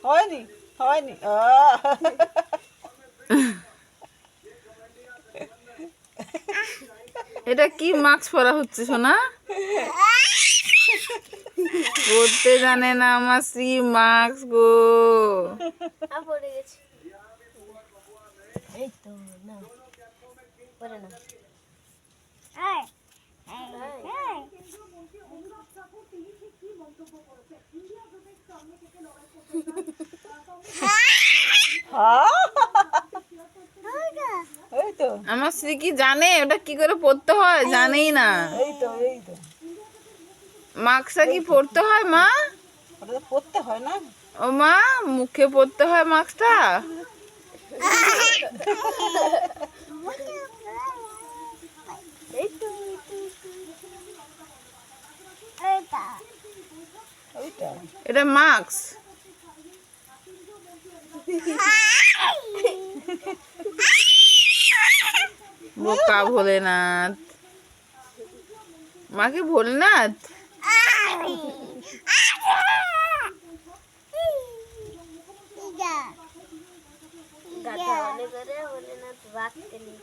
হয়নি হয়নি এটা কি মাস্ক পরা হচ্ছে সোনা? পড়তে জানে না আমার শ্রী মাস্ক গো। পড়ে গেছে। এই তো না পড়ে না। এই তো আমার শ্রী কি জানে ওটা কি করে পড়তে হয়? জানেই না। এই তো এই তো মাস্কটা কি পড়তে হয় মা? ওটা তো পড়তে হয় না। ও মা, মুখে পড়তে হয় মাস্কটা? ওইটা এটা মাস্ক? বোকা ভোলেনাথ। মাকে ভোলেনাথ? গাধা মনে করে বলে না রাখতে নেই।